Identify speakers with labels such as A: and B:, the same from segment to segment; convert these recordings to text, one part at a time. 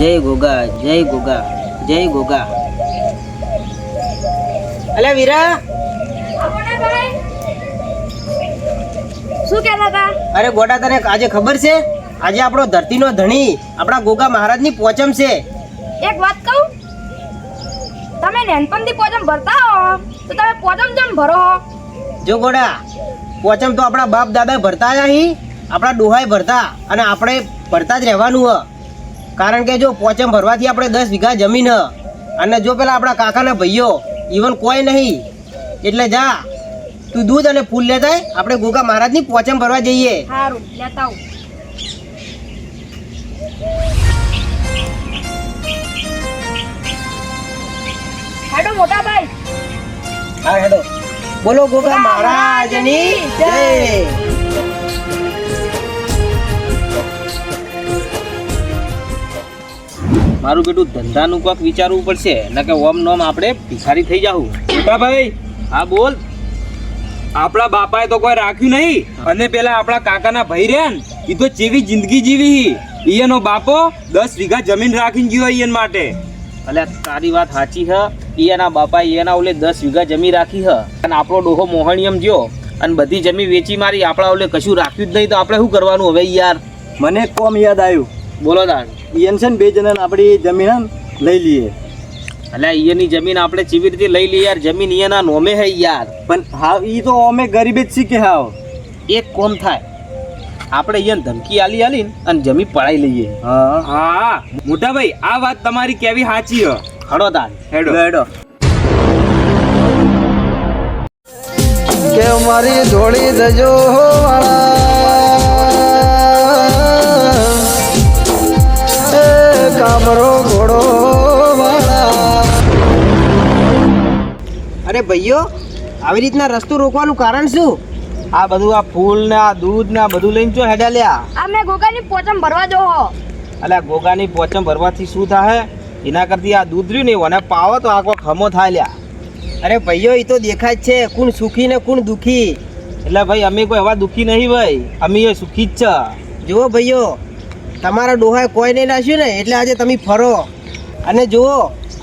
A: જય ગોગા, જય ગોગા, જય ગોગા. અલે વીરા,
B: શું કહેતા હતા?
A: અરે ગોડા, તને આજે ખબર છે? આજે આપણો ધરતીનો ધણી આપણા ગોગા મહારાજની પોચમ છે.
B: એક વાત કહું, તમે નાનપણથી પોચમ ભરતા હો તો તમે પોચમ જેમ ભરો હો.
A: જો ગોડા, પોચમ તો આપણા બાપ દાદા ભરતા આવ્યા હી, આપણા ડોહાએ ભરતા, અને આપણે ભરતા જ રહેવાનું હ. કારણ કે જો પોચમ ભરવાથી આપણે 10 વીઘા જમીન હ, અને જો પેલા આપણા કાકાના ભાઈઓ ઈવન કોઈ નહીં. એટલે જા તું દૂધ અને ફૂલ લેતા આપણે ગોગા મહારાજની પોચમ ભરવા જઈએ.
B: સારું, લેતા આવું. હેડો મોટા ભાઈ.
A: હા હેડો. બોલો ગોગા મહારાજની જય.
C: મારું બેટું ધંધાનું કોક વિચારવું પડશે, ન કે ઓમ નોમ આપણે ભિખારી થઈ જાવું. મોટા ભાઈ, હા બોલ. આપણા બાપાએ તો કોઈ રાખ્યું નહીં, અને પેલા આપણા કાકાના ભાઈ રહ્યા ને, એ તો જેવી જિંદગી જીવી. ઈયનો બાપો 10 વીઘા જમીન રાખીને ગયો ઈયન માટે. એટલે તારી વાત સાચી હ. ઈયાના બાપા ઈયાના ઓલે 10 વીઘા જમીન રાખી હ, અને આપણો ડોહો મોહણીયમ જ્યો અને બધી જમીન વેચી મારી. આપણા ઓલે કશું રાખ્યું જ નહીં, તો આપણે શું કરવાનું હવે યાર?
D: મને કોમ યાદ આવ્યું.
C: બોલો તાર.
D: ઈયન છે ને 2 જણાને આપણી જમીન લઈ લઈએ.
C: એટલે ઈયની જમીન આપણે ચીવી રીતે લઈ લઈએ યાર? જમીન ઈયાના નોમે હે યાર.
D: પણ હા, ઈ તો અમે ગરીબ જ છીએ કે હાવ.
C: એક કોમ થાય, આપણે ઈયન ધમકી આલી અને જમીન પડાઈ લઈએ.
D: હા
C: હા મોટા ભાઈ, આ વાત તમારી કેવી સાચી હ. હડો તાર, હેડો
D: હેડો. કે મારી ધોળી દજો કામરો ઘોડો વાળા.
A: અરે ભાઈઓ, આવી રીતના રસ્તો રોકવાનું કારણ શું?
C: આ બધું, આ ફૂલ ને આ દૂધ ને આ બધું લઈને જો હેડા લ્યા.
B: આ મેં ગોગાની પોચમ ભરવા જો હો.
C: એટલે ગોગાની પોચમ ભરવાથી શું થાય? એના કરતી આ દૂધ રહ્યું ને મને પાવો તો આખો ખમો થાય લ્યા.
A: અરે ભાઈઓ, એ તો દેખાય જ છે કોણ સુખી ને કોણ દુખી.
C: એટલે ભાઈ અમે કોઈ હવા દુખી નહીં ભાઈ, અમે એ સુખી જ છે.
A: જુઓ ભાઈઓ, તમારા ડોહાએ કોઈ નહીં નાખ્યું ને એટલે આજે તમે ફરો. અને જુઓ,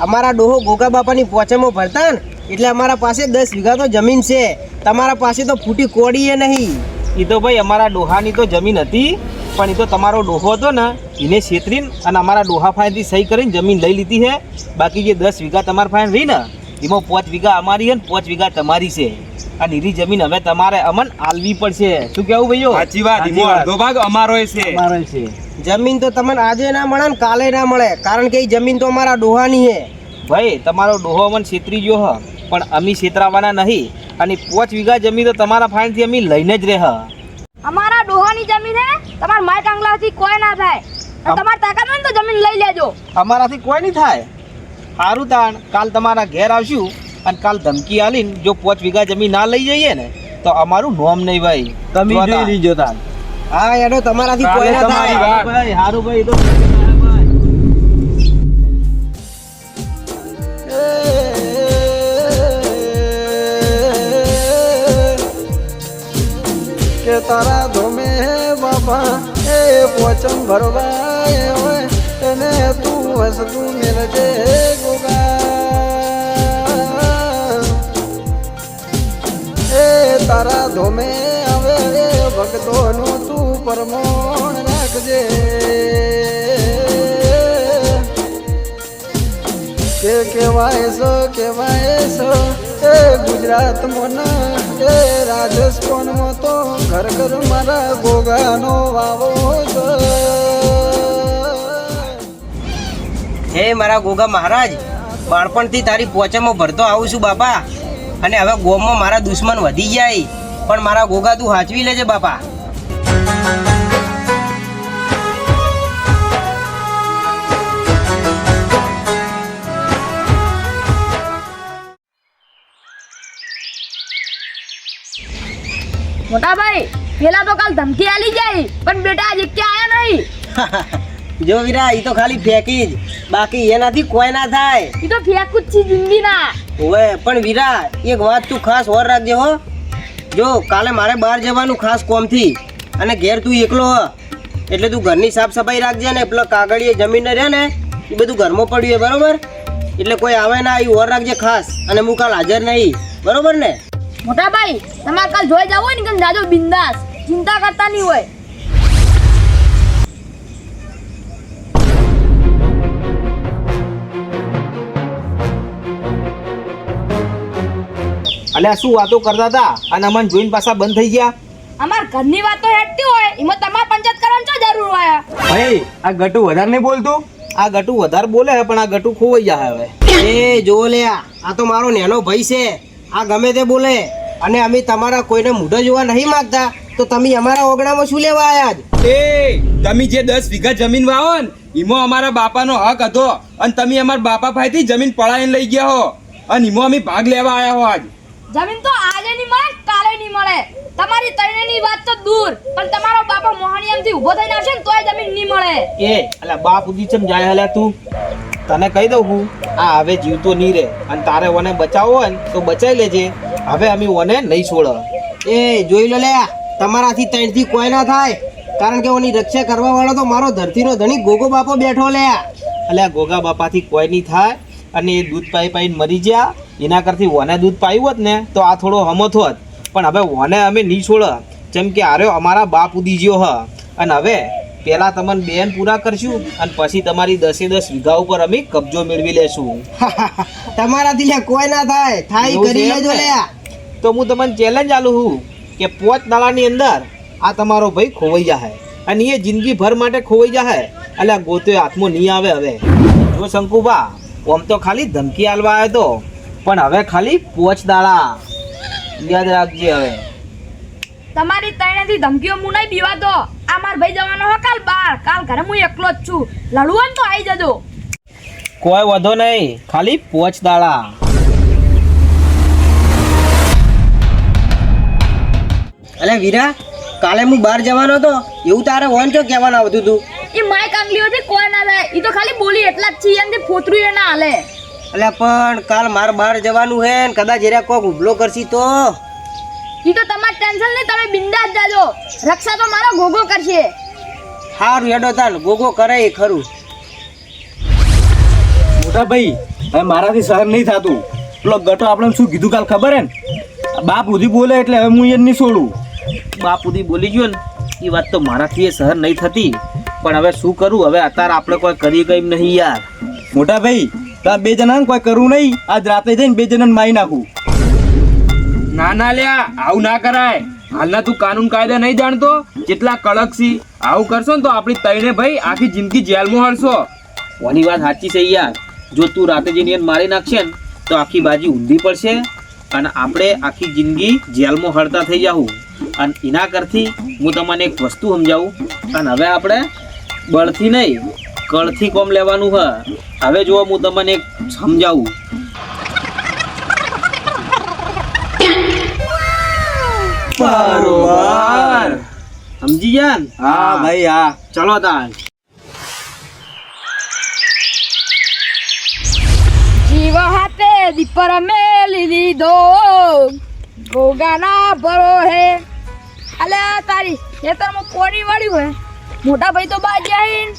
A: અમારા ડોહો ગોગા બાપાની પોચમો ભરતા ને એટલે અમારા પાસે 10 વીઘા તો જમીન છે. તમારા પાસે તો ફૂટી કોડીએ નહીં.
C: એ તો ભાઈ અમારા ડોહાની તો જમીન હતી, પણ એ તો તમારો ડોહો હતો ને એને છેતરીને અને અમારા ડોહા ફાઈનથી સહી કરીને જમીન લઈ લીધી છે. બાકી જે 10 વીઘા તમારા ફાઈન રહી ને એમાં 5 વીઘા અમારી છે ને 5 વીઘા તમારી છે. અને એની જમીન હવે તમારે અમન આલવી પડશે. શું કેવું ભાઈઓ?
D: સાચી વાત. અડધો ભાગ અમારો છે.
A: જમીન તો તમને આજે ના મળે ને કાલે ના મળે, કારણ કે એ જમીન તો અમારા ડોહાની છે.
C: ભાઈ તમારો ડોહો અમને છેતરી ગયો હ, પણ અમે છેતરાવાના નહીં. અને 5 વીઘા જમીન તો તમારા ફાઈનથી અમે લઈને જ રહે.
B: અમારા ડોહાની જમીન હે, તમારા માય કાંગલાથી કોઈ ના થાય. અને તમારા તાકાત હોય ને તો જમીન લઈ લેજો.
C: અમારાથી કોઈ નહીં થાય. સારું તાણ, કાલ તમારા ઘેર આવશું અને કાલ ધમકી આલીને જો 5 વીઘા જમીન ના લઈ જઈએ ને તો અમારું નોમ નહીં ભાઈ.
D: તમે જોઈ લીજો તાન.
A: હા યાડો, તમારાથી કોઈ ના
D: તમારી
A: થાય.
D: વાત.
C: ભાઈ સારું ભાઈ. તો
D: કે તારા ધોમે બાપા એ પોચમ ભરવા હોય એને તું વસતું મેલજે ગોગા. એ તારા ધોમે આવે ભક્તોનું તું પરમોણ રાખજે. કે કહેવાય છે એ ગુજરાત મોના એ રાજસ્થાનમાં તો ઘર ઘર મારા ગોગાનો વાવો છે.
A: હે મારા ગોગા મહારાજ, બાળપણથી તારી પોચમો ભરતો આવું છું બાપા. અને હવે ગોમમાં મારા દુશ્મન વધી જાય, પણ મારા ગોગા તું સાચવી લેજે બાપા.
B: મોટા ભાઈ, પેલા તો કાલ ધમકી આલી જાય, પણ બેટા આજે ક્યાં આયા નહીં.
A: જો વીરા, એ તો ખાલી ફેંકી જ, બાકી એનાથી કોઈ ના થાય.
B: એ તો ફેંકું જ છે જિંદગીના.
A: ઓવે, પણ વીરા એક વાત તું ખાસ ઓર રાખજે હો. જો કાલે મારે બહાર જવાનું ખાસ કોમથી, અને ઘેર તું એકલો હ, એટલે તું ઘરની સાફ સફાઈ રાખજે ને પેલો કાગળીએ જમીન રહે ને એ બધું ઘરમાં પડ્યું છે બરોબર, એટલે કોઈ આવે ના એ ઓર રાખજે ખાસ, અને હું કાલ હાજર નહીં, બરોબર ને?
B: મોટા ભાઈ તમારે કાલ જોઈ જવું હોય ને કે જાજો બિંદાસ, ચિંતા કરતા નહીં હોય.
C: અલ્યા શું વાતો કરતા હતા અને અમને જોઈને પાછા બંધ થઈ ગયા?
B: અમાર ઘરની વાતો હેડતી હોય એમાં તમારે પંચાયત કરવાની શું જરૂર હોય?
C: ભાઈ આ ગટુ વધારે નહીં બોલતું. આ ગટુ વધારે બોલે છે પણ આ ગટુ ખોવાઈ જાય હવે.
A: એ જો લે, આ તો મારો નેનો ભાઈ છે, આ ગમે તે બોલે, અને અમે તમારા કોઈને મૂઢો જોવા નહીં માંગતા, તો તમે અમારા ઓગણામાં શું લેવા આયા જ?
C: એ તમે જે 10 વીઘા જમીન વાવો ને એમાં અમારા બાપાનો હક હતો, અને તમે અમારા બાપા પાસેથી જમીન પડાઈને લઈ ગયા હો, અને એમાં અમે ભાગ લેવા આવ્યા હો આજ.
B: જમીન તો આજે નહીં મળે કાલે નહીં મળે. તમારી તૈણની વાત તો દૂર, પણ તમારો બાપા મોહણીયામથી ઊભો થઈને આવશે ને તોય જમીન નહીં મળે.
C: એ અલા બાપ ઉદી ચમ જાય હલા તું? તને કહી દઉં હું, આ હવે જીવતો નહીં રહે, અને તારે ઓને બચાવવો હોય ને તો બચાવી લેજે. હવે અમે ઓને નહીં છોડ.
A: એ જોઈ લો લે, તમારાથી ત્રણથી કોઈ ના થાય, કારણ કે ઓની રક્ષા કરવા વાળો તો મારો ધરતીનો ધણી ગોગો બાપો બેઠો લે.
C: અલ્યા ગોગા બાપાથી કોઈ નહીં થાય, અને એ દૂધ પાઈ પાઈને મરી ગયા, એના કરતી ઓને દૂધ પાયું હોત ને તો આ થોડો હમો થોત. પણ હવે ઓને અમે નહીં છોડ, જેમ કે આર્યો અમારા બાપ ઉદી ગયો હ. અને હવે પેલા તમને બેન પૂરા કરશું, અને પછી તમારી 10 વીઘા ઉપર અમે કબજો મેળવી લેશું.
A: તમારાથી લે કોઈ ના થાય, થાય
C: એવું
A: કરી
C: છે એમ
A: લેજો
C: ને?
A: લે.
C: તો હું તમને ચેલેન્જ આલું છું કે 5 દાડાની અંદર આ તમારો ભાઈ ખોવાઈ જાય, અને એ જિંદગી ભર માટે ખોવાઈ જાય. એટલે ગોતો હાથમાં નહીં આવે. હવે જો શંકુભા, આમ તો ખાલી ધમકી આલવા આવ્યો તો, પણ હવે ખાલી 5 દાડા યાદ રાખજે. હવે
B: તમારી તૈણથી ધમકીઓ હું નહીં બીવાતો. આ માર ભાઈ જવાનો હો કાલ બાર, કાલ ઘરે હું એકલો જ છું. લડવું હોય ને તો આવી જજો.
C: કોઈ વધો નહીં, ખાલી 5 દાડા.
A: અલે વીરા, કાલે હું બહાર જવાનો હતો, એવું તારે વોન ચો કહેવાનું આવતું તું?
B: એ માય કાંગલીઓથી કોઈ ના થાય, એ તો ખાલી બોલી એટલા જ છે, એમથી ફોતરું એ ના હાલે.
A: અલે પણ કાલ માર બહાર જવાનું હે ને કદાચ એરા કોક હુમલો કરશી તો?
B: એ તો તમારે ટેન્શન નહીં, તમે બિંદાસ જાજો. રક્ષા તો મારો ગોગો કરશે.
A: હારું હેડો તાન, ગોગો કરે એ ખરું.
C: મોટા ભાઈ હવે મારાથી સહન નહીં થતું. પેલો ગટો આપણે શું કીધું કાલ ખબર હે ને? બાપ ઉધી બોલે એટલે હવે હું એને નહીં છોડું. બાપ ઉધી બોલી ગયો ને એ વાત તો મારાથી એ સહન નહીં થતી, પણ હવે શું કરું? હવે અત્યારે આપણે કોઈ કરી ગઈ નહીં યાર. મોટા ભાઈ તાર 2 જણાને કોઈ કરવું નહીં, આજ રાતે જઈને 2 જણાને મારી નાખું. ના ના લ્યા, આવું ના કરાય. હાલના તું કાનૂન કાયદા નહીં જાણતો, જેટલા કડક છી. આવું કરશો ને તો આપણી તઈને ભાઈ આખી જિંદગી જેલમાં હરશો. કોની વાત સાચી છે યાર? જો તું રાતે જઈને એને મારી નાખશે ને તો આખી બાજી ઊંધી પડશે, અને આપણે આખી જિંદગી જેલમાં હરતા થઈ જાઉં. અને એના કરતી હું તમને એક વસ્તુ સમજાવું, અને હવે આપણે બળથી નહીં કળથી કોમ લેવાનું હ. હવે જો હું તમને એક સમજાવું. બરોબર સમજી ગયા ને? હા ભાઈ હા. ચલો તાન.
B: જીવ હાથે દીપર મેલી લીધો, ગોગાના ભરો હે. અલ્યા તારી ખેતરમાં પોણી વાળ્યું હે. મોટા ભાઈ તો બાજી આવીને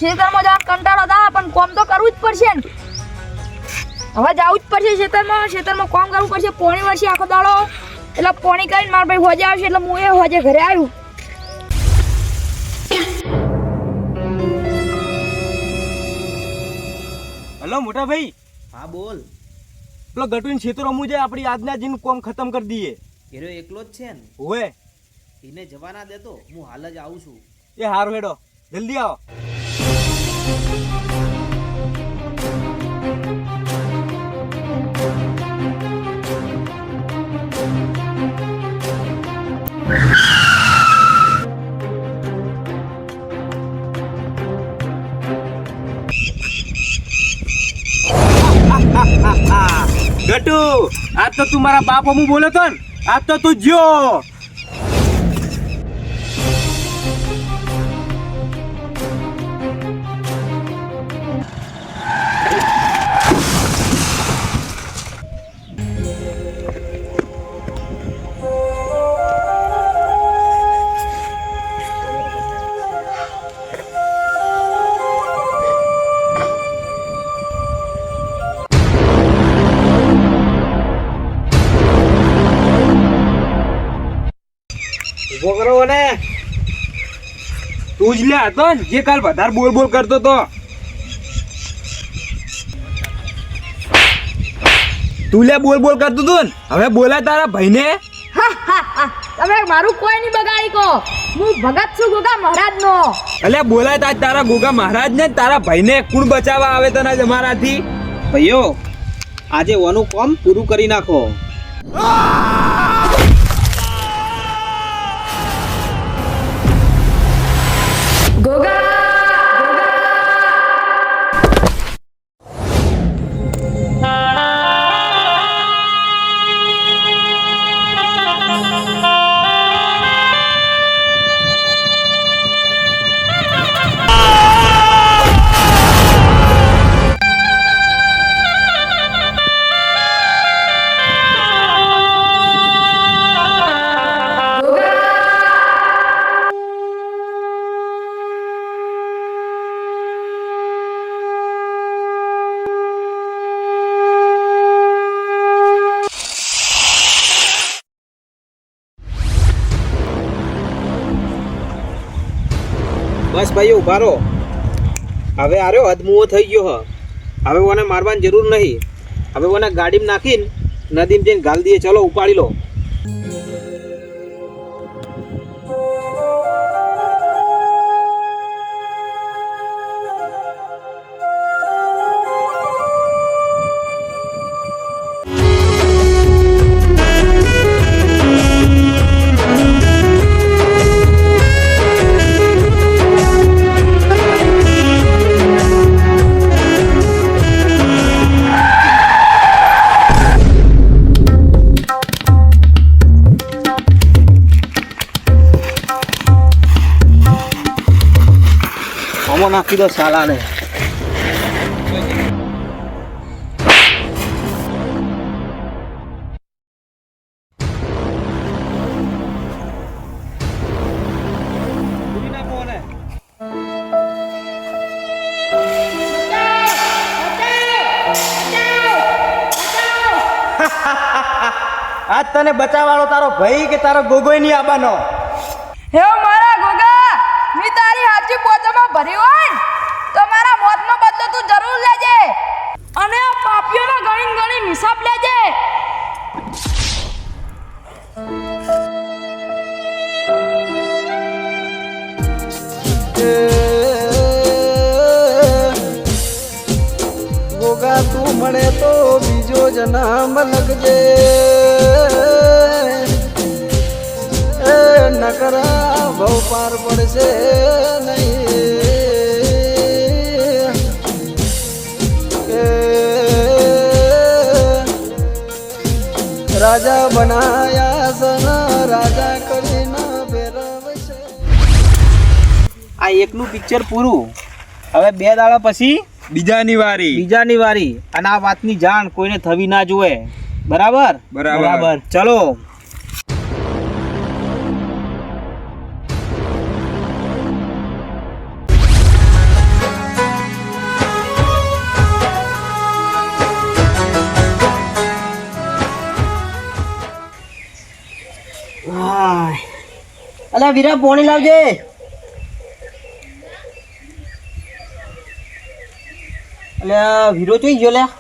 B: ખેતરમાં જવા કંટાળો થા, પણ કોમ તો કરવું જ પડશે ને. હવે જવું જ પડશે ખેતરમાં કોમ કરવું પડશે. પોણી વળશે આખો દાડો, એટલે પોણી કરીને મારા ભાઈ હોજે આવશે, એટલે હું એ હોજે ઘરે આવ્યું.
C: હલો મોટા ભાઈ.
A: હા બોલ.
C: પેલો ગટુન છેતરો રમવું જાય, આપણી આજના જીનું કોમ ખતમ કરી દઈએ.
A: એરો એકલો જ છે ને?
C: ઓએ
A: એને જવાના દેતો, હું હાલ જ આવું છું.
C: એ હારું હેડો, જલ્દી આવો. ગટુ, આજ તો તું મારા બાપ હું બોલ્યો તો ને, આજ તો તું જ્યો.
A: ઉભો કરો ને.
C: તું જ લે હતો ને જે કાલ વધારે બોલ બોલ કરતો તો. તું લે બોલ બોલ કરતું તું ને હવે બોલાય તારા ભાઈને.
B: તમે મારું કોઈ નહીં બગાડી કહો. હું ભગત છું ગોગા મહારાજ નો.
C: અલ્યા બોલાય તાજ તારા ગોગા મહારાજ ને તારા ભાઈને કોણ બચાવવા આવે તને અમારાથી.
A: ભાઈઓ આજે ઓનું કામ પૂરું કરી નાખો.
B: ગોગા
A: બસ ભાઈઓ ઉભા રહો. હવે આર્યો હદમુઓ થઈ ગયો હ. હવે ઓને મારવાની જરૂર નહીં. હવે ઓને ગાડીમાં નાખીને નદીમાં જઈને ગાલ દઈએ. ચલો ઉપાડી લો. નાખી દો સાલાને. આજ તને બચાવવાળો તારો ભાઈ કે તારો ગોગોય નહીં આવવાનો?
B: હે મારા ગોગા, મી તારી હાચી પોતામાં ભરી હોય ને તો મારા મોતનો બદલો તું જરૂર લેજે અને આ પાપીઓનો ગણી ગણી હિસાબ લેજે.
D: ગોગા તું મળે તો બીજો જન્મ લગજે, નકરા ભવ પાર પડશે નહીં. રાજા બનાયા સના રાજા કરીને ફેરવશે.
A: આ એકનું પિક્ચર પૂરું. હવે 2 દાડા પછી
C: બીજાની વારી.
A: અને આ વાતની જાણ કોઈને થવી ના જોઈએ. બરાબર?
C: બરાબર.
A: ચલો. અલા વીરા પોણી લાવજે. અલ્યા વીરો જોઈ ગયો લ્યા.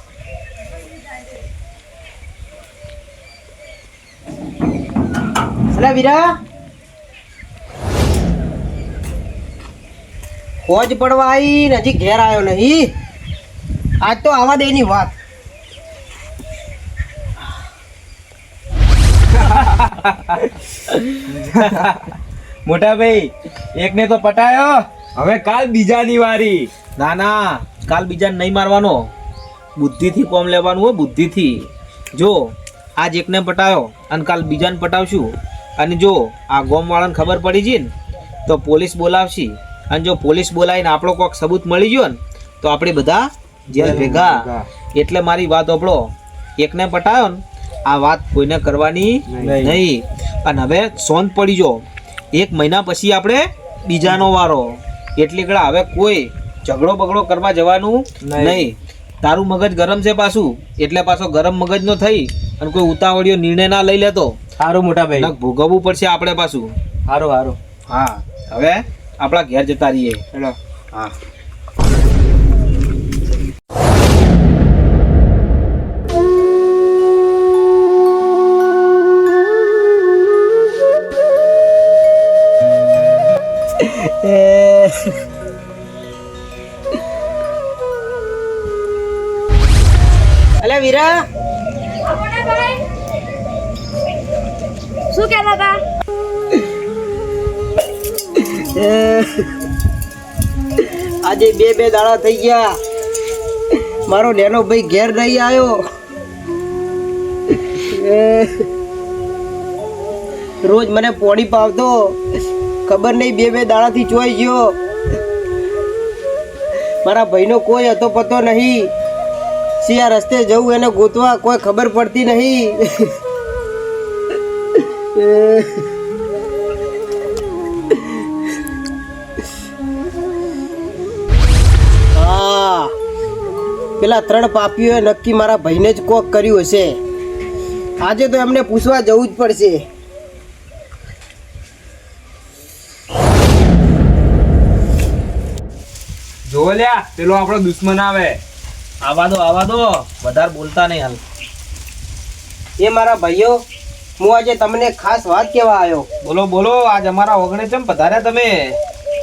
A: અલ્યા વીરા ફોજ પડવા આવી ને હજી ઘેર આવ્યો નહીં. આજ તો આવા દે ની વાત.
C: મોટા ભાઈ એકને તો પટાયો, હવે કાલ બીજાની વારી.
A: ના ના, કાલ બીજાને નહીં મારવાનો. બુદ્ધિથી કોમ લેવાનું હોય, બુદ્ધિથી. જો આજ એકને પટાયો અને કાલ બીજાને પટાવશું. અને જો આ ગોમવાળાને ખબર પડી ગઈ ને તો પોલીસ બોલાવશી. અને જો પોલીસ બોલાવીને આપણો કોઈક સબૂત મળી ગયો ને તો આપણે બધા જેલ ભેગા. એટલે મારી વાત સાંભળો. એકને પટાયો ને આ વાત કોઈને કરવાની નહીં. અને હવે સોંત પડી જો. 1 મહિના પછી આપણે બીજાનો વારો. એટલે કડા હવે કોઈ ઝઘડો બગડો કરવા જવાનું નહીં. તારું મગજ ગરમ છે પાછું, એટલે પાછો ગરમ મગજ નો થઈ અને કોઈ ઉતાવળિયો નિર્ણય ના લઈ લેતો.
C: સારું મોટા ભાઈ,
A: ભોગવવું પડશે આપણે પાછું.
C: હારું હારું. હા હવે આપણા ઘેર જતા રહીએ. હેલો. હા.
A: અલે વીરા,
B: શું કહેતા હતા?
A: આજે બે દાડા થઈ ગયા, મારો નેનો ભાઈ ઘેર નહીં આવ્યો. રોજ મને પોણી પાવતો, ખબર નહીં બે દાડાથી ચોઈ ગયો. મારા ભાઈનો કોઈ હતો પતો નહીં. સિયા રસ્તે જવું એને ગોતવા કોઈ ખબર પડતી નહીં. હા, પેલા 3 પાપીઓએ નક્કી મારા ભાઈને જ કોક કર્યું હશે. આજે તો એમને પૂછવા જવું જ પડશે.
C: જો લ્યા પેલો આપણો દુશ્મન આવે. આવા દો વધારે બોલતા નહીં હાલ.
A: એ મારા ભાઈઓ, હું આજે તમને ખાસ વાત કહેવા આવ્યો.
C: બોલો બોલો. આજ અમારા ઓગણે ચમ પધાર્યા તમે?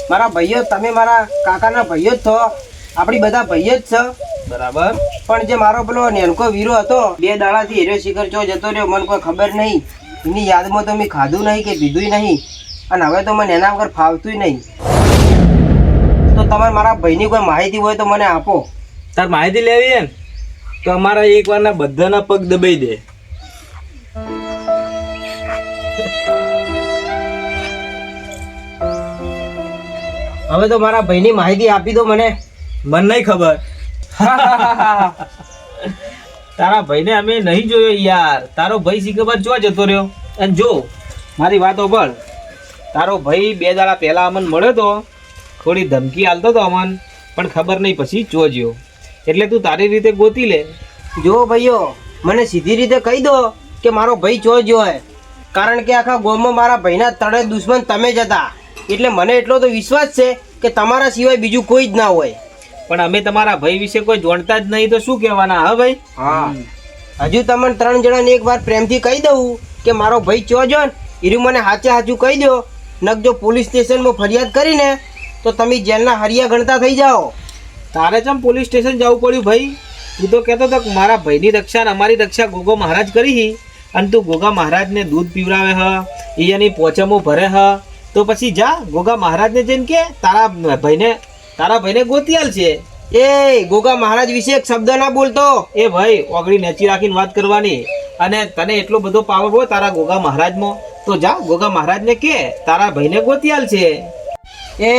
A: મારા ભાઈઓ, તમે મારા કાકાના ભાઈઓ જ છો. આપણી બધા ભાઈઓ જ છે.
C: બરાબર.
A: પણ જે મારો પેલો નેનકો વીરો હતો, 2 દાડાથી હેર્યો શિખર ચો જતો રહ્યો, મને કોઈ ખબર નહીં. એની યાદમાં તો મેં ખાધું નહીં કે પીધું નહીં. અને હવે તો મને એના વગર ફાવતું નહીં. તો તમે મારા ભાઈની કોઈ માહિતી હોય તો મને આપો.
C: તાર માહિતી લેવી હે ને તો અમારા એકવારના બધાના પગ દબાઈ દે.
A: હવે તો મારા ભાઈની માહિતી આપી દો મને.
C: મને નહીં ખબર. તારા ભાઈને અમે નહીં જોયો યાર. તારો ભાઈ શીખબર જો જતો રહ્યો. અને જો મારી વાત સાંભળ, તારો ભાઈ 2 દાડા પહેલા અમને મળ્યો તો, થોડી ધમકી આલતો તો અમન, પણ ખબર નહીં પછી જોજ્યો. એટલે તું તારી રીતે ગોતી લે.
A: જો ભાઈઓ, મને સીધી રીતે કહી દો કે મારો ભાઈ ચો જ હોય. કારણ કે આખા ગામમાં મારા ભાઈના 3 દુશ્મન તમે જ હતા. એટલે મને એટલો તો વિશ્વાસ છે કે તમારા સિવાય બીજું કોઈ જ ના હોય.
C: પણ અમે તમારા ભાઈ વિશે કોઈ જાણતા જ નહીં તો શું કહેવાના? હા ભાઈ.
A: હા, હજુ તમને 3 જણાને એકવાર પ્રેમથી કહી દઉં કે મારો ભાઈ ચો જો ને, એરું મને સાચું કહી દો. નક જો પોલીસ સ્ટેશનમાં ફરિયાદ કરીને તો તમે જેલના હરિયા ગણતા થઈ જાઓ.
C: તારે ચમ પોલીસ સ્ટેશન જવું પડ્યું ભાઈ? તું તો કહેતો હતો કે મારા ભાઈની રક્ષા અને અમારી રક્ષા ગોગો મહારાજ કરી, અને તું ગોગા મહારાજને દૂધ પીવડાવે હ, એની પોચમો ભરે હ, તો પછી જા ગોગા મહારાજને જઈને કે તારા ભાઈને ગોતી આલ છે.
A: એ ગોગા મહારાજ વિશે એક શબ્દ ના બોલતો.
C: એ ભાઈ ઓગળી નેચી રાખીને વાત કરવાની. અને તને એટલો બધો પાવર હોય તારા ગોગા મહારાજમાં, તો જા ગોગા મહારાજને કે તારા ભાઈને ગોતી આલ છે.
A: એ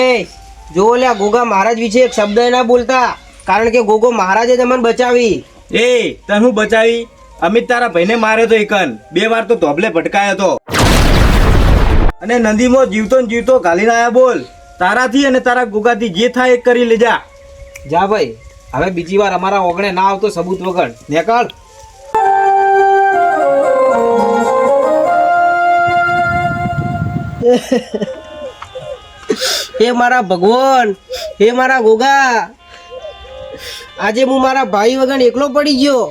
A: જો લ્યા, ગોગા મહારાજ વિશે એક શબ્દ ના બોલતા. કારણ કે ગોગો મહારાજે જ અમને બચાવી.
C: એ તને હું બચાવી? અમિત તારા ભાઈને માર્યો તો એકન 2 વાર તો ધોબલે ભટકાયો હતો. અને નદીમાં જીવતો ને જીવતો ઘાલીને આયા. બોલ, તારાથી અને તારા ગોગાથી જે થાય એ કરી લેજા. જા ભાઈ, હવે બીજી વાર અમારા ઓગણે ના આવતો સબૂત વગર નીકળ.
A: હે મારા ભગવાન, હે મારા ગોગા, આજે હું મારા ભાઈ વગર એકલો પડી ગયો.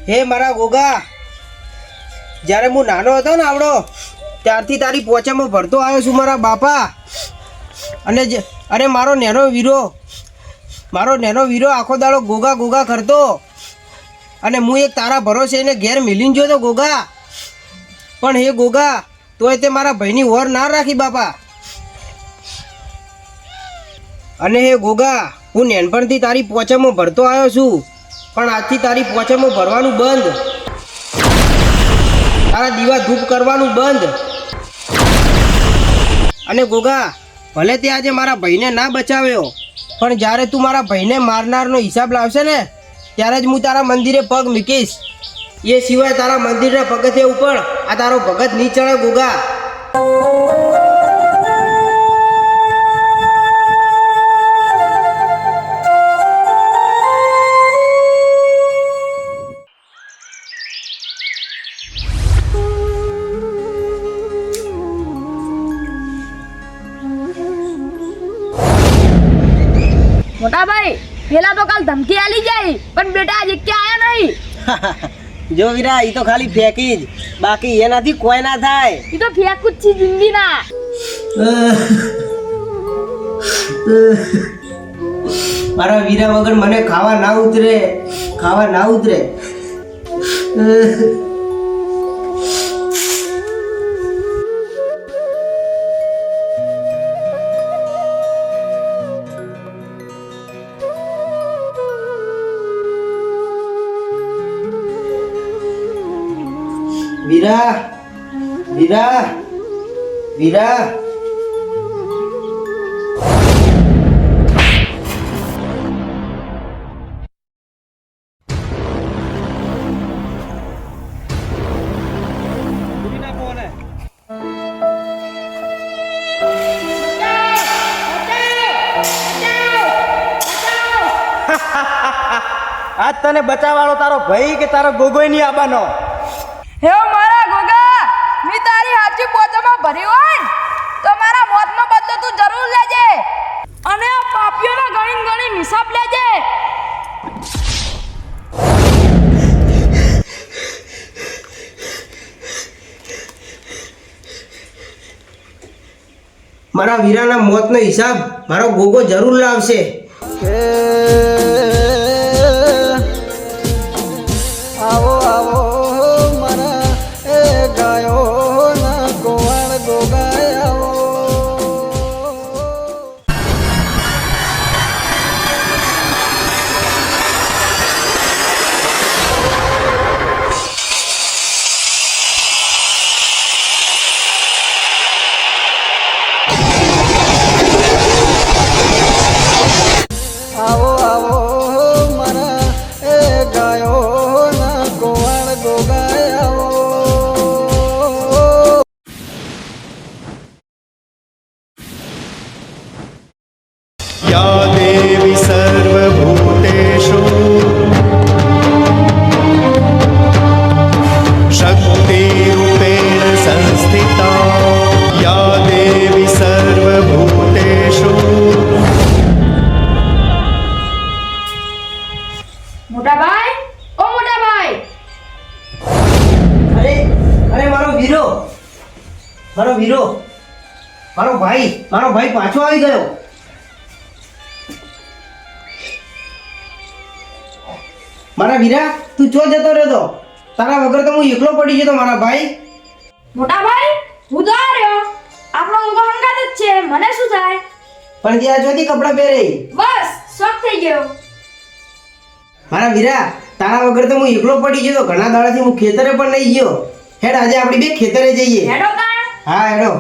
A: હે મારા ગોગા, જ્યારે હું નાનો હતો ને આવડો, ત્યારથી તારી પોચામાં ભરતો આવ્યો છું મારા બાપા. અને મારો નેનો વીરો આખો દાડો ગોગા ગોગા કરતો. અને હું એક તારા ભરોસે એને ઘેર મિલીને જોતો ગોગા. પણ હે ગોગા, તોય તે મારા ભાઈની ઓર ના રાખી બાપા. અને હે ગોગા, હું નેનપણથી તારી પોચામાં ભરતો આવ્યો છું. પણ આજથી તારી પોચેમાં ભરવાનું બંધ, તારા દીવા ધૂપ કરવાનું બંધ. અને ગોગા, ભલે તે આજે મારા ભાઈને ના બચાવ્યો, પણ જ્યારે તું મારા ભાઈને મારનારનો હિસાબ લાવશે ને ત્યારે જ હું તારા મંદિરે પગ મૂકીશ. એ સિવાય તારા મંદિરના પગથિયા ઉપર આ તારો ભગત નહીં ચડે ગોગા.
B: મોટા ભાઈ, પેલા તો કાલ ધમકી આલી જાય, પણ બેટા આજે ક્યાં આયા નહીં.
A: જો વીરા, એ તો ખાલી ફેંકી જ, બાકી એનાથી કોઈ ના થાય.
B: ઈ તો ફેંકું જ છે જિંદગીના.
A: મારા વીરા વગર મને ખાવા ના ઉતરે, ખાવા ના ઉતરે. વીરા, વીરા, વીરા.
D: આજ તને બચાવવાળો તારો ભાઈ કે તારો ગોગોય નહીં આવવાનો?
B: હે મારા ગોગા, મી તારી હાચી પોતામાં ભરી હોય ને તો મારા મોતનો બદલો તું જરૂર લેજે, અને આ પાપીઓનો ગણી ગણી હિસાબ લેજે.
A: મારા વીરાના મોતનો હિસાબ મારો ગોગો જરૂર લાવશે.
D: આવો આવો મારા એ ગાયો ના ગોવાળ ગોગાય આવો. આવો આવો મારા એ ગાયો ના ગોવાળ ગોગાય આવો.
E: या देवी सर्वभूतेषु शक्तिरूपेण संस्थिता या देवी सर्वभूतेषु.
B: મોટા ભાઈ, ઓ મોટા ભાઈ.
A: અરે અરે, મારો વીરો, મારો વીરો, મારો ભાઈ પાછો આવી ગયો. મારા વીરા, તું ચો જતો રહ્યો? તારા વગર તો હું એકલો પડી ગયો મારા ભાઈ.
B: મોટા ભાઈ, હું તો આ રહ્યો. આપણો ગોગો હંગાત જ છે, મને શું થાય?
A: પણ ત્યાં જોતી કપડાં પહેરે.
B: બસ શોખ થઈ ગયો.
A: મારા વીરા, તારા વગર તો હું એકલો પડી ગયો. ઘણા દાડાથી હું ખેતરે પણ નહીં ગયો. હેડ, આજે આપણે બે ખેતરે જઈએ.
B: હેડો કાણ.
A: હા, હેડો.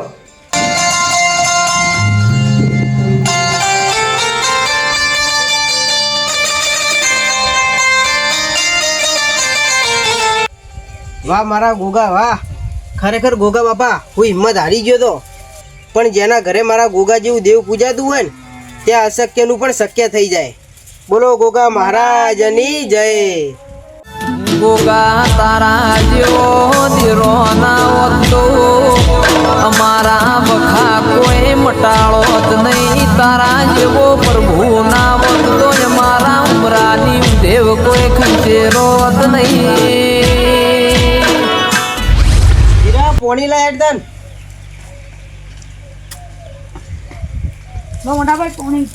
A: વાહ મારા ગોગા, વાહ. ખરેખર ગોગા બાપા, હું હિંમત હારી ગયો તો. પણ જેના ઘરે મારા ગોગા જેવું દેવ પૂજાતું હોય ને ત્યાં અશક્યનું પણ શક્ય થઈ જાય. બોલો ગોગા મહારાજની જય.
F: ગોગા તારા જેવો દીરો ના હોત તો અમારા બખા કોઈ મટાળો જ નહીં. તારા જેવો પ્રભુ ના હોત તો અમારા ઉમરાની દેવ કોઈ ખંચેરો જ નહીં.
A: પોણી લા હેડન.
B: મોટા ભાઈ કોણી.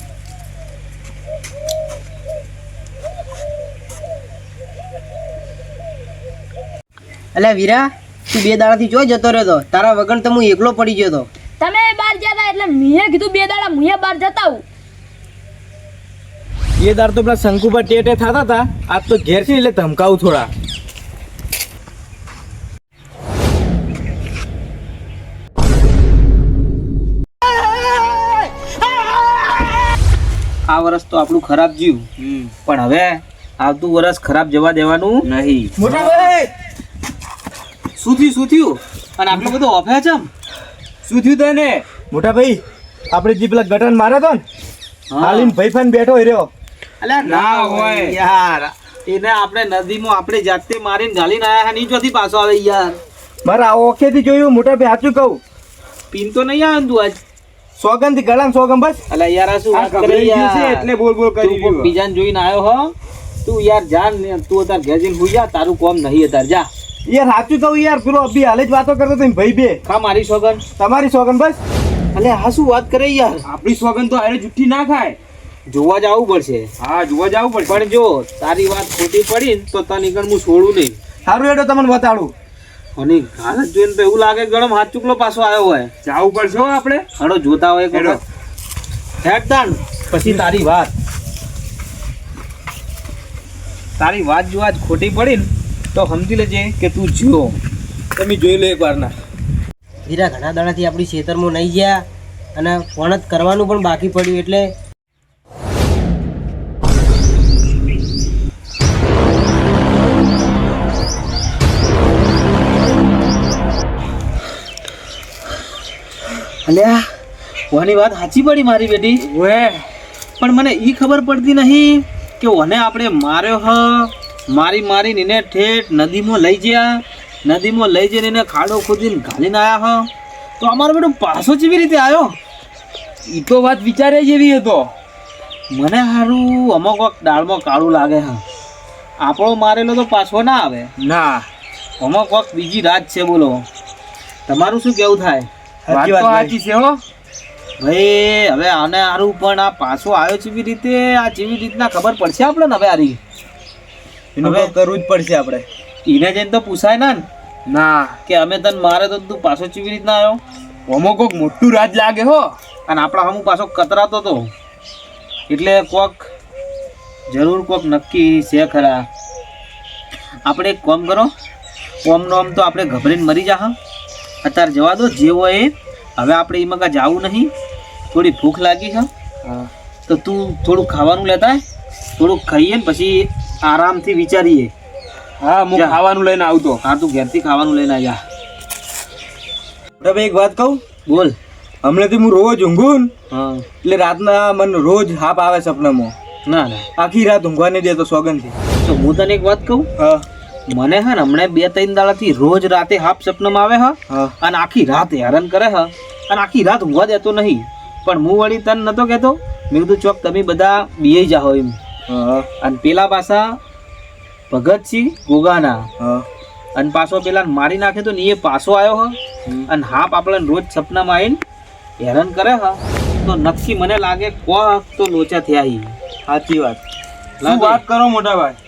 A: અલ્યા વીરા, તું 2 દાડાથી જો જતો રહ્યો તો? તારા વગર તો હું એકલો પડી ગયો તો.
B: તમે બહાર જતા એટલે મેં કીધું 2 દાડા મુએ બહાર જતા હું.
C: એ દાર તો પેલા શંકુ પર ટેટે થતા હતા, આજ તો ઘેર છે એટલે ધમકાવું થોડા. આ વર્ષ તો આપણું ખરાબ જીવ, પણ હવે આવતું વર્ષ ખરાબ જવા દેવાનું નહીં.
A: મોટા ભાઈ
C: શું થયું? અને આટલો બધો ઓફે છે? શું થયું તને?
A: મોટા ભાઈ આપણે જે પેલા ગટન માર્યો તો ને, હાલીને ભાઈ ફાન બેઠો રહ્યો.
C: અલ્યા ના હોય યાર, એને આપણે નદીમાં આપણે જાતે મારીને ગાલીને આયા ની ચોથી પાછો આવે યાર.
A: મારા ઓખેથી જોયું મોટા ભાઈ, સાચું કહું
C: પીન તો નહીં આવે તું આજ?
A: સોગંદ થી ગળામાં સોગંદ બસ.
C: અલ્યા યાર આ શું વાત કરે યાર, એટલે બોલ કરી રહ્યો. બીજાને જોઈને આવ્યો હો તું યાર. જાન ને તું તાર ઘેર જઈને હુઈ જા, તારું કોમ નહીં અત્યારે જા.
A: યાર સાચું કહું યાર, પેલો અભી હાલે જ વાતો કરતો હતો ભાઈ બે.
C: ખા મારી સોગન,
A: તમારી સોગંદ બસ.
C: અલ્યા આ શું વાત કરે યાર? આપણી સોગન તો હારે જુઠ્ઠી ના ખાય, જોવા જવું પડશે. હા જોવા જવું પડશે, પણ જો તારી વાત ખોટી પડી ને તો તને કણ હું છોડું નહીં.
A: સારું એડો તમને બતાડું.
C: અને હાલત જોઈને તો એવું લાગે ગરમ હાથ ચૂકલો પાછો આવ્યો હોય. જવું પડશે આપણે. હડો જોતા હોય હેડ તાણ પછી તારી વાત જો આજ ખોટી પડી ને તો સમજી લેજે કે તું જીવો. તમે જોઈ લો એકવાર ના.
A: હીરા ઘણા દાડાથી આપણી ખેતરમાં નહીં ગયા અને ફોન જ કરવાનું પણ બાકી પડ્યું એટલે
C: અલ્યા ઓની વાત સાચી પડી મારી બેટી. ઓએ પણ મને ઈ ખબર પડતી નહીં કે ઓને આપણે માર્યો હ, મારીને એને ઠેઠ નદીમાં લઈ ગયા, નદીમાં લઈ જઈને એને ખાડો ખોદીને ઘાલીને આવ્યા હ, તો અમારો બેટો પાછો કેવી રીતે આવ્યો? ઈ તો વાત વિચારે જેવી હતો. મને સારું અમુક વખત દાળમાં કાળું લાગે હ. આપણો મારેલો તો પાછો ના આવે ના, અમુક વખત બીજી રાત છે. બોલો તમારું શું કેવું થાય? વાત તો સાચી છે હો ભાઈ. હવે આને હારું પણ આ પાછો આવ્યો કેવી રીતે, આ કેવી રીતના ખબર પડશે આપણે ને? હવે આરી
A: એનું તો કરવું જ પડશે આપણે.
C: એને જઈને તો પૂછાય ના કે અમે તને મારે તો તું પાછો કેવી રીતના આવ્યો? અમુક કોક મોટું રાજ લાગે હો, અને આપણા હમું પાછો કતરાતો તો, એટલે કોક જરૂર કોક નક્કી છે ખરા. આપણે એક કામ કરો, ઓમનો આમ તો આપણે ગભરીને મરી જા. હા અત્યારે જવા દો જે હોય એ. હવે આપણે એમાં કાંઈ જવું નહીં. થોડી ભૂખ લાગી છે તો તું થોડું ખાવાનું લેતા આય, થોડુંક ખાઈએ ને પછી આરામથી વિચારીએ. હા હું ખાવાનું લઈને આવતો. હા તું ઘેરથી ખાવાનું લઈને આવ્યા.
A: મોટા એક વાત કહું?
C: બોલ.
A: હમણાંથી હું રોજ ઊંઘું ને
C: હા
A: એટલે રાતના મને રોજ હાપ આવે સપનામાં.
C: ના ના
A: આખી રાત ઊંઘવા નહીં દેતો સોગંદથી.
C: તો હું તને એક વાત કહું.
A: હા
C: મને હે ને હમણાં 2-3 દાડાથી રોજ રાતે હાફ સપનામાં આવે
A: હા
C: અને આખી રાત હેરાન કરે હ, અને આખી રાત ઊંઘવા દેતો નહીં. પણ હું વળી તને નતો કહેતો, મેં કીધું ચોક તમે બધા બીએ જાઓ એમ. અને પેલા પાછા ભગતસિંહ ગોગાના, અને પાછો પેલા મારી નાખે તો ને એ પાછો આવ્યો હ, અને હાપ આપણને રોજ સપનામાં આવીને હેરાન કરે હ, તો નક્કી મને લાગે કોક તો લોચા થયા હી.
A: સાચી વાત.
C: શું વાત
A: કરો મોટા ભાઈ?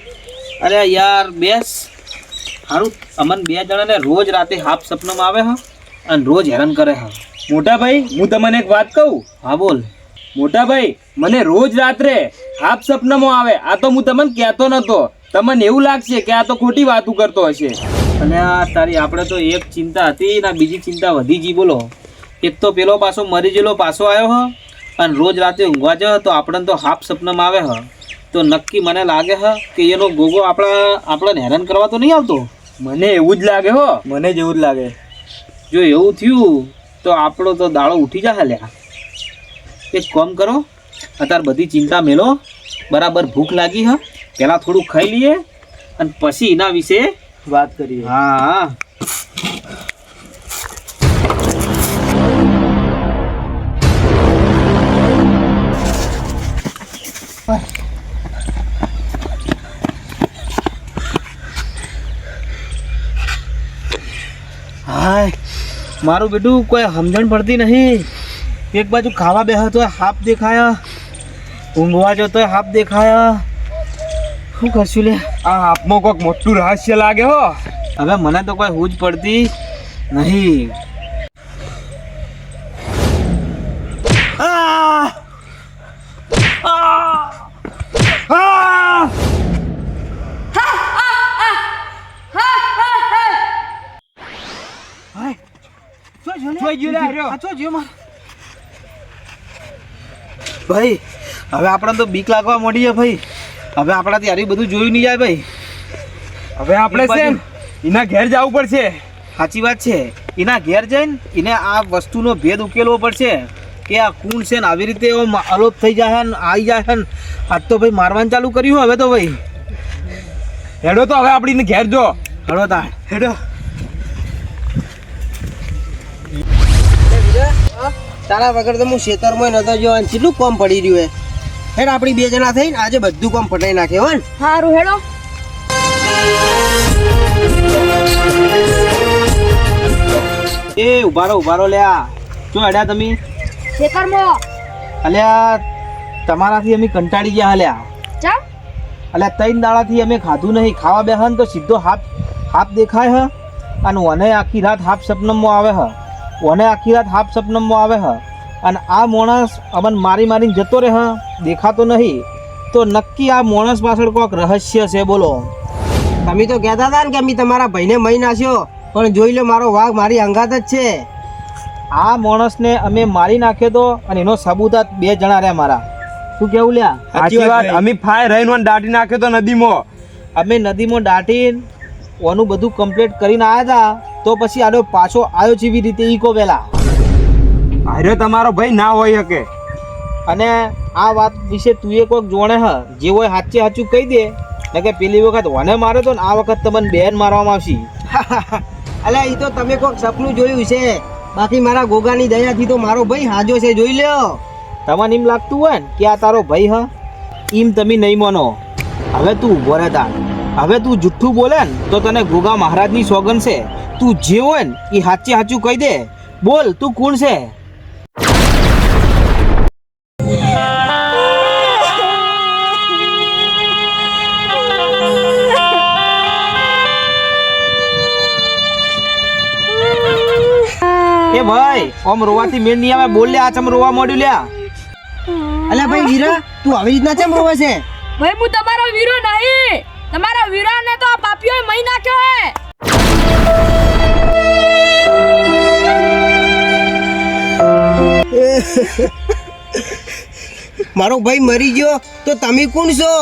C: અરે યાર બેસ સારું. અમન 2 જણાને રોજ રાતે હાફ સપનામાં આવે હ અને રોજ હેરાન કરે હ.
A: મોટા ભાઈ હું તમને એક વાત કહું?
C: હા બોલ.
A: મોટા ભાઈ મને રોજ રાત્રે હાફ સપનામાં આવે. આ તો હું તમને કહેતો નતો, તમને એવું લાગશે કે આ તો ખોટી વાતો કરતો હશે.
C: અને આ તારી આપણે તો એક ચિંતા હતી ને બીજી ચિંતા વધી ગઈ. બોલો એક તો પેલો પાછો મરી ગયેલો પાછો આવ્યો હ, અને રોજ રાતે ઊંઘવા જ તો આપણને તો હાફ સપનામાં આવે હ, તો નક્કી મને લાગે હ કે એનો ગોગો આપણને હેરાન કરવા તો નહીં આવતો.
A: મને એવું જ લાગે હો. મને જ એવું જ લાગે.
C: જો એવું થયું તો આપણો તો દાડો ઉઠી જાય. લ્યા એક કામ કરો, અત્યારે બધી ચિંતા મેલો, બરાબર ભૂખ લાગી હ, પહેલાં થોડું ખાઈ લઈએ અને પછી એના વિશે
A: વાત કરીએ.
C: હા હાય મારું બેટું કોઈ સમજણ પડતી નહીં. એક બાજુ ખાવા બેહા તો હાફ દેખાયા, ઊંઘવા જો તો હાફ દેખાયા. શું કરશું લે?
A: આ હાફમાં કોઈક મોટું રહસ્ય લાગે હો.
C: હવે મને તો કોઈ હૂજ પડતી નહીં. કોઈ ગયું લે હાર્યો.
G: ભાઈ હવે આપણને તો બીક લાગવા માંડી છે ભાઈ. હવે આપણાથી હારી બધું જોયું નહીં જાય ભાઈ.
C: હવે આપણે છે ને એના ઘેર જવું પડશે.
G: સાચી વાત છે. એના ઘેર જઈને એને આ વસ્તુનો ભેદ ઉકેલવો પડશે કે આ કુણ છે ને આવી રીતે અલોપ થઈ જાય ને આવી જાય ને. આજ તો ભાઈ મારવાનું ચાલુ કર્યું હવે તો ભાઈ.
C: હેડો તો હવે આપણી ઘેર જો.
G: હેડો તાર હેડો.
A: તારા વગર તો હું ખેતરમાં નતો જો અને કેટલું કોમ પડી રહ્યું હે. હેડ આપણી બે જણા થઈને આજે બધું કોમ પટાઈ નાખે હો ને.
B: હારું હેડો.
G: એ ઉભા રહો લ્યા. જો હેડ્યા તમે?
B: ખેતરમાં.
G: અલ્યા તમારાથી અમે કંટાળી ગયા હલ્યા.
B: ચા
G: અલ્યા 3 દાડાથી અમે ખાધું નહીં. ખાવા બેહન તો સીધો હાફ દેખાય હ અને ઓને આખી રાત હાફ સપનમમાં આવે હ. ઓને આખી રાત હાફ સપનમમાં આવે હ અને આ માણસ અમન મારીને જતો રહે હ. દેખાતો નહીં તો નક્કી આ માણસ પાછળ કોઈક રહસ્ય છે. બોલો.
A: તમે તો કહેતા હતા ને કે અમે તમારા ભાઈને મહી નાખ્યો, પણ જોઈ લો મારો વાઘ મારી અંગાત જ છે.
G: આ માણસને અમે મારી નાખ્યો તો અને એનો સબૂત આ 2 જણા રહ્યા મારા. શું કેવું લ્યા?
C: સાચી વાત. અમે ફાય રહીને દાટી નાખ્યો તો નદીમાં.
G: અમે નદીમાં દાટીને ઓનું બધું કમ્પ્લીટ કરીને આવ્યા હતા તો પછી આનો પાછો આવ્યો જેવી રીતે ઈકો વેલા.
C: હાર્યો તમારો ભાઈ ના હોય શકે.
G: અને આ વાત વિશે તું એ કોઈક જોણે હ જે હોય સાચું કહી દે ને કે પેલી વખત ઓને માર્યો તો ને આ વખત તમને બેન મારવામાં આવશે.
A: અલ્યા એ તો તમે કોઈક સપનું જોયું છે, બાકી મારા ગોગાની દયાથી તો મારો ભાઈ હાજો છે. જોઈ લ્યો.
G: તમને એમ લાગતું હોય ને કે આ તારો ભાઈ હ, એમ તમે નહીં માનો. હવે તું ઉભો રહેતા. હવે તું જુઠ્ઠું બોલે ને તો તને ગોગા મહારાજની સોગન છે. તું જે હોય ને એ સાચું કહી દે. બોલ તું કોણ છે? એ ભાઈ ઓમ રોવાથી મેળ નહીં આવે. બોલ લે. આ ચમ રોવા મોડ્યું લ્યા.
A: અલ્યા ભાઈ વીરા, તું આવી રીતના કેમ રોવે છે?
B: ભાઈ હું તમારો વીરો નહીં. તમારા વીરાને તો આ પાપીઓએ મહી નાખ્યો હે.
A: મારો ભાઈ મરી ગયો તો તમે કોણ છો?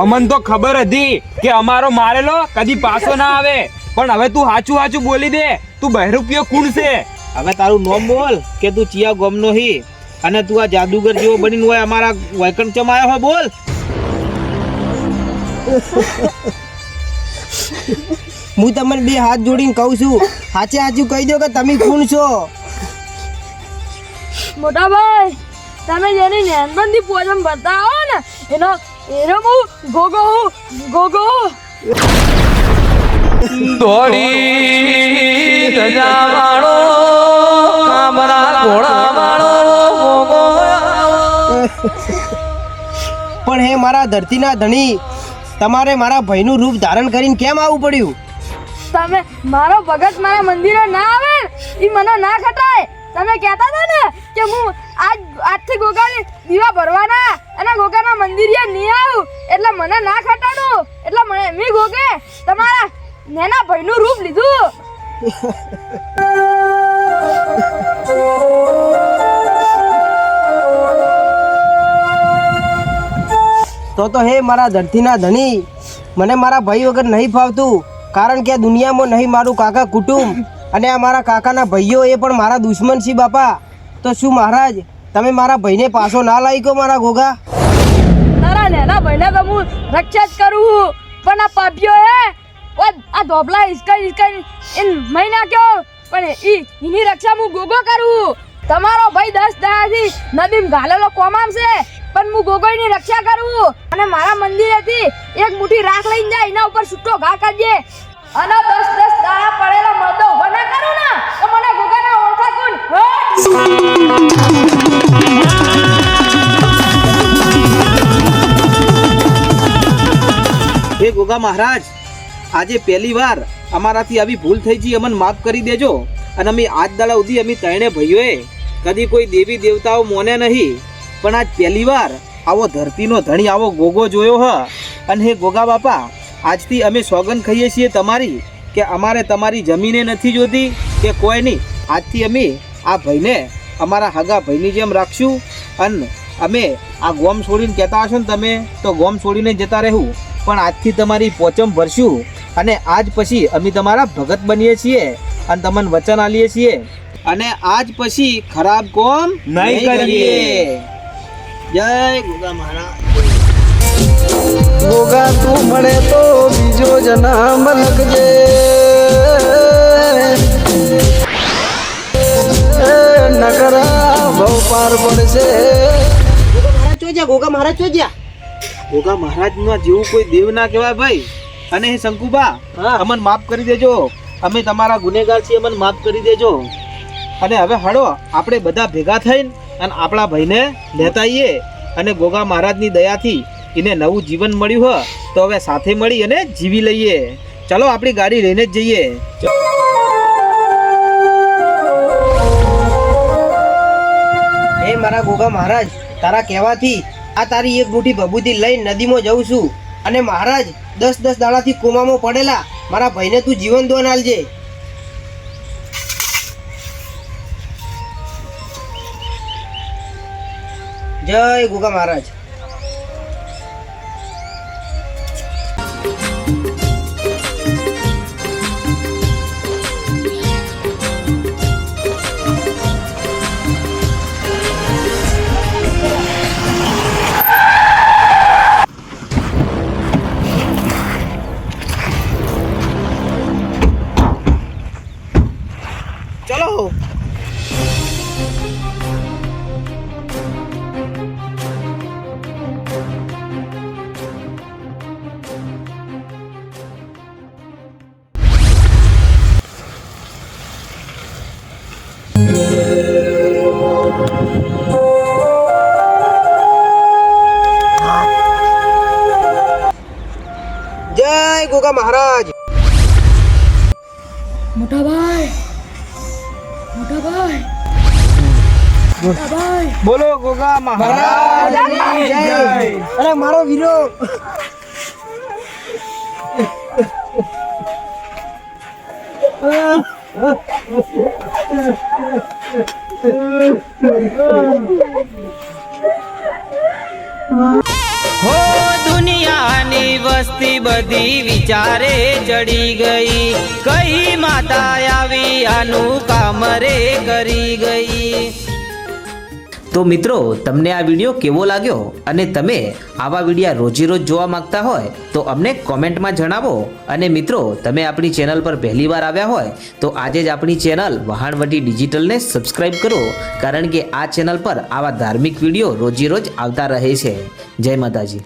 C: અમન તો ખબર હતી કે અમારો મારેલો કદી પાછો ના આવે, પણ હવે તું સાચું બોલી દે. તું બહેરૂપિયો કોણ છે?
G: હવે તારું નામ બોલ કે તું ચિયા ગોમનો હી અને તું આ જાદુગર જેવો બનીને હોય અમારા વૈકણ ચમાયો હો. બોલ.
A: હું તમને 2 હાથ જોડીને કહું છું, સાચું કહી દો કે તમે કોણ છો?
B: મોટા ભાઈ, તમે જેની નેનબંધી પોજમ ભરતા હો ને એનો હું ગોગો.
F: દોડી ગજા વાળો કામરા ઘોડા વાળો
A: પણ હે મારા ધરતીના ધણી, તમારે મારા ભાઈનું રૂપ ધારણ કરીને કેમ આવવું પડ્યું?
B: તમે મારો ભગત મારા મંદિરે ના આવે એ મને ના ખટાય. તમે કહેતા હતા ને કે હું આજથી ગોગાને દીવા ભરવાના અને ગોગાના મંદિરે નહીં આવું એટલે મને ના ખટાડું. એટલે મેં ગોગે તમારા નેના ભાઈનું રૂપ લીધું.
A: તો હે મારા ધરતીના ધણી, મને મારા ભાઈ વગર નહીં ફાવતું. કારણ કે આ દુનિયામાં નહીં મારું કાકા કુટુંબ અને આ મારા કાકાના ભાઈઓ એ પણ મારા દુશ્મન છે બાપા. તો શું મહારાજ તમે મારા ભાઈને પાછો ના લાવી કહો મારા ગોગા?
B: તારા નેના ભાઈને તો હું રક્ષા જ કરું, પણ આ પાપીઓ હે આ ધોબલા હિસકા એન મહી નાખ્યો, પણ એની રક્ષા હું ગોગો કરું. તમારો ભાઈ 10 દાડાથી નદીમાં ઘાલેલો કોમામ છે, પણ હું ગોગોની રક્ષા કરું. અને મારા મંદિરેથી એક મુઠ્ઠી રાખ લઈને જાય, એના ઉપર છૂટો ઘા કરજે. અને 10 દાડા પડેલા મરદો ઉભા ના કરું ને તો મને ગોગાના ઓળખા કોણ?
G: હે ગોગા મહારાજ, આજે પહેલી વાર અમારાથી આવી ભૂલ થઈ છે. અમને માફ કરી દેજો. અને અમે આજ દાડા સુધી અમે 3 ભાઈઓએ કદી કોઈ દેવી દેવતાઓ મોને નહીં, પણ આજ પહેલી વાર આવો ધરતીનો ધણી આવો ગોગો જોયો હ. અને હે ગોગા બાપા, આજથી અમે સોગન ખાઈએ છીએ તમારી કે અમારે તમારી જમીને નથી જોતી, કે કોઈ નહીં, આજથી અમે આ ભાઈને અમારા હગા ભાઈની જેમ રાખશું અને અમે આ ગોમ છોડીને કહેતા હશો ને તમે તો ગોમ છોડીને જતા રહેવું, પણ આજથી તમારી પોચમ ભરશું અને આજ પછી અમે તમારા ભગત બનીએ છીએ અને તમને વચન આલીએ છીએ અને આજ પછી ખરાબ કોમ નહીં કરીએ. જય ગોગા મહારાજ.
D: ગોગા તું મળે તો બીજો જન્મ લખજે, નકરા ભવ પાર પડશે.
A: ગોગા મહારાજ ચોજ્યા.
G: ગોગા મહારાજના જેવું કોઈ દેવ ના કહેવાય ભાઈ. અને હે શંકુબા,
A: હા.
G: અમને માફ કરી દેજો, અમે તમારા ગુનેગાર છીએ, અમને માફ કરી દેજો. અને હવે હળો આપણે બધા ભેગા થઈને અને આપણા ભાઈને લેતા આવીએ અને ગોગા મહારાજની દયાથી એને નવું જીવન મળ્યું હોય તો હવે સાથે મળી અને જીવી લઈએ. ચાલો આપણી ગાડી લઈને જ જઈએ.
A: હે મારા ગોગા મહારાજ, તારા કહેવાથી આ તારી એક મુઠ્ઠી ભભૂતિ લઈને નદીમાં જઉં છું અને મહારાજ 10 દાડાથી કોમામાં પડેલા મારા ભાઈને તું જીવન દાન આલજે. જય ગોગા મહારાજ.
G: ચલો.
A: જય ગોગા મહારાજ.
B: મોટા ભાઈ, મોટા ભાઈ, મોટા ભાઈ.
G: બોલો ગોગા મહારાજ.
A: જય. અરે મારો વીરો.
F: હો દુનિયાની વસ્તી બધી વિચારે ચડી ગઈ, કઈ માતા આવી આનું કામ રે કરી ગઈ. તો મિત્રો, તમને આ વિડીયો કેવો લાગ્યો અને તમે આવા વિડીયો રોજે રોજ જોવા માંગતા હોય તો અમને કોમેન્ટમાં જણાવો. અને મિત્રો, તમે આપણી ચેનલ પર પહેલી વાર આવ્યા હોય તો આજે જ આપણી ચેનલ વહાણવટી ડિજિટલને સબસ્ક્રાઇબ કરો, કારણ કે આ ચેનલ પર આવા ધાર્મિક વિડીયો રોજે રોજ આવતા રહે છે. જય માતાજી.